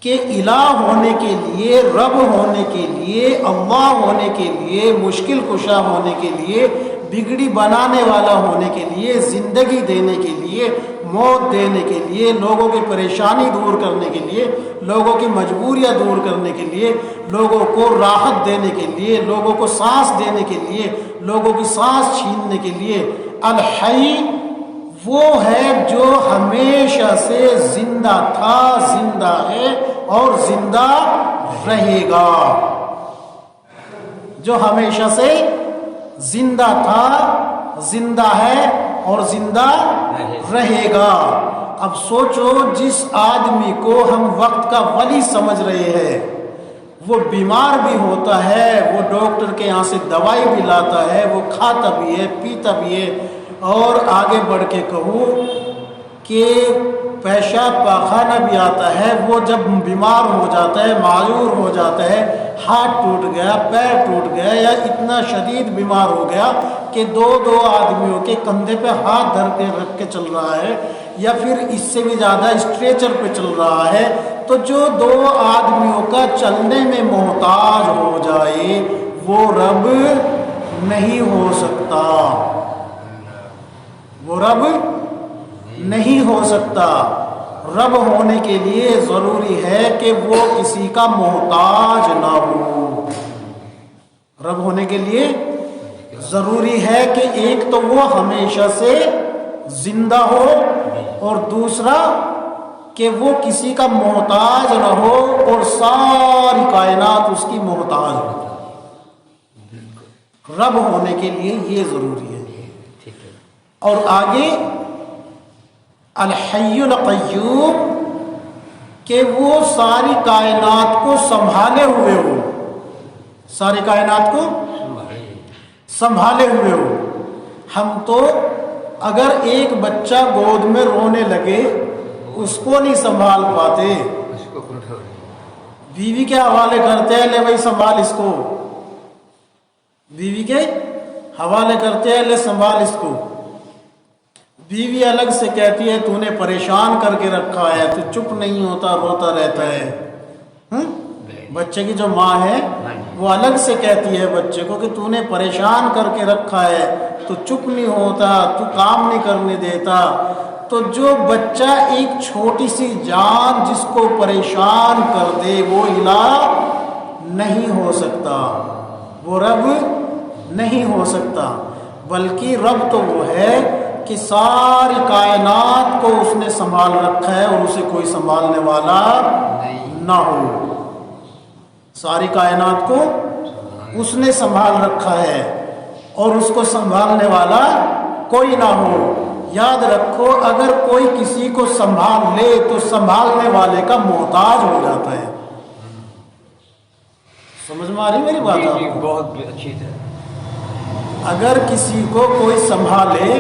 کہ الہ ہونے کے لیے، رب ہونے کے لیے، اللہ ہونے کے لیے، مشکل کشا ہونے کے لیے، بگڑی بنانے والا ہونے کے لیے، زندگی دینے کے لیے، موت دینے کے لیے، لوگوں کی پریشانی دور کرنے کے لیے، لوگوں کی مجبوریاں دور کرنے کے لیے، لوگوں کو راحت دینے کے لیے، لوگوں کو سانس دینے کے لیے، لوگوں کی سانس چھیننے کے لیے، الحی وہ ہے جو ہمیشہ سے زندہ تھا، زندہ ہے اور زندہ رہے گا، جو ہمیشہ سے زندہ تھا، زندہ ہے اور زندہ رہے گا۔ اب سوچو، جس آدمی کو ہم وقت کا ولی سمجھ رہے ہیں، وہ بیمار بھی ہوتا ہے، وہ ڈاکٹر کے یہاں سے دوائی بھی لاتا ہے، وہ کھاتا بھی ہے، پیتا بھی ہے، اور آگے بڑھ کے کہوں کہ پیشاب پاخانہ بھی آتا ہے، وہ جب بیمار ہو جاتا ہے، معذور ہو جاتا ہے، ہاتھ ٹوٹ گیا، پیر ٹوٹ گیا، یا اتنا شدید بیمار ہو گیا کہ دو آدمیوں کے کندھے پہ ہاتھ دھر کے رکھ کے چل رہا ہے، یا پھر اس سے بھی زیادہ اسٹریچر پہ چل رہا ہے، تو جو دو آدمیوں کا چلنے میں محتاج ہو جائے وہ رب نہیں ہو سکتا، وہ رب نہیں ہو سکتا۔ رب ہونے کے لیے ضروری ہے کہ وہ کسی کا محتاج نہ ہو۔ رب ہونے کے لیے ضروری ہے کہ ایک تو وہ ہمیشہ سے زندہ ہو، اور دوسرا کہ وہ کسی کا محتاج نہ ہو، اور ساری کائنات اس کی محتاج ہو۔ رب ہونے کے لیے یہ ضروری ہے۔ اور آگے الحی القیوم کہ وہ ساری کائنات کو سنبھالے ہوئے ہو، ساری کائنات کو سنبھالے ہوئے ہو۔ ہم تو اگر ایک بچہ گود میں رونے لگے اس کو نہیں سنبھال پاتے، بیوی کے حوالے کرتے ہیں، لے بھائی سنبھال اس کو، بیوی کے حوالے کرتے ہیں، لے سنبھال اس کو۔ بیوی الگ سے کہتی ہے تو نے پریشان کر کے رکھا ہے، تو چپ نہیں ہوتا، روتا رہتا ہے۔ بچے کی جو ماں ہے وہ الگ سے کہتی ہے بچے کو کہ تو نے پریشان کر کے رکھا ہے، تو چپ نہیں ہوتا، تو کام نہیں کرنے دیتا۔ تو جو بچہ ایک چھوٹی سی جان جس کو پریشان کر دے وہ الہ نہیں ہو سکتا، وہ رب نہیں ہو سکتا، بلکہ رب تو وہ ہے کہ ساری کائنات کو اس نے سنبھال رکھا ہے اور اسے کوئی سنبھالنے والا نہ ہو۔ ساری کائنات کو اس نے سنبھال رکھا ہے اور اس کو سنبھالنے والا کوئی نہ ہو۔ یاد رکھو، اگر کوئی کسی کو سنبھال لے تو سنبھالنے والے کا محتاج ہو جاتا ہے۔ سمجھ میں آ رہی میری بات؟ آپ کو بہت اچھی طرح اگر کسی کو کوئی سنبھالے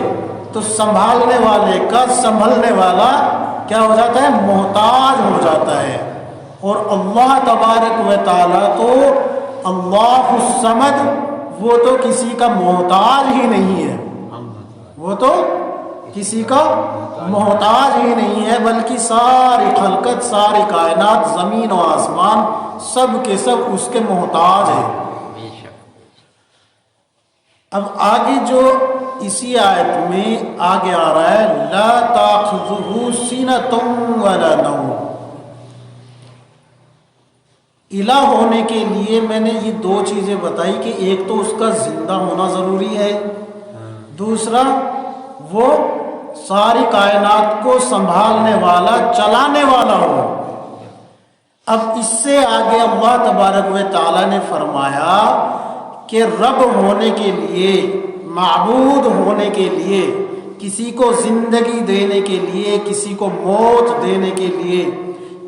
تو سنبھالنے والے کا سنبھلنے والا کیا ہو جاتا ہے؟ محتاج ہو جاتا ہے۔ اور اللہ تبارک و تعالیٰ تو اللہ الصمد، وہ تو کسی کا محتاج ہی نہیں ہے، وہ تو کسی کا محتاج ہی نہیں ہے، بلکہ ساری خلقت، ساری کائنات، زمین و آسمان سب کے سب اس کے محتاج ہیں۔ اب آگے جو اسی آیت میں آگے آ رہا ہے لا تاخذہ سنۃ ولا نوم۔ الہ ہونے کے لیے میں نے یہ دو چیزیں بتائی کہ ایک تو اس کا زندہ ہونا ضروری ہے، دوسرا وہ ساری کائنات کو سنبھالنے والا، چلانے والا ہو۔ اب اس سے آگے اللہ تبارک و تعالیٰ نے فرمایا کہ رب ہونے کے لیے، معبود ہونے کے لیے، کسی کو زندگی دینے کے لیے، کسی کو موت دینے کے لیے،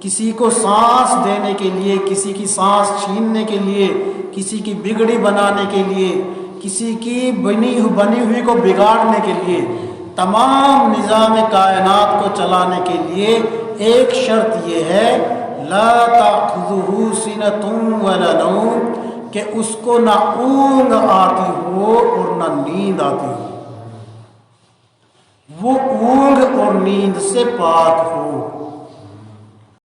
کسی کو سانس دینے کے لیے، کسی کی سانس چھیننے کے لیے، کسی کی بگڑی بنانے کے لیے، کسی کی بنی ہوئی کو بگاڑنے کے لیے، تمام نظام کائنات کو چلانے کے لیے ایک شرط یہ ہے لا تأخذہ سنۃ ولا نوم، کہ اس کو نہ اونگ آتی ہو اور نہ نیند آتی ہو، وہ اونگ اور نیند سے پاک ہو۔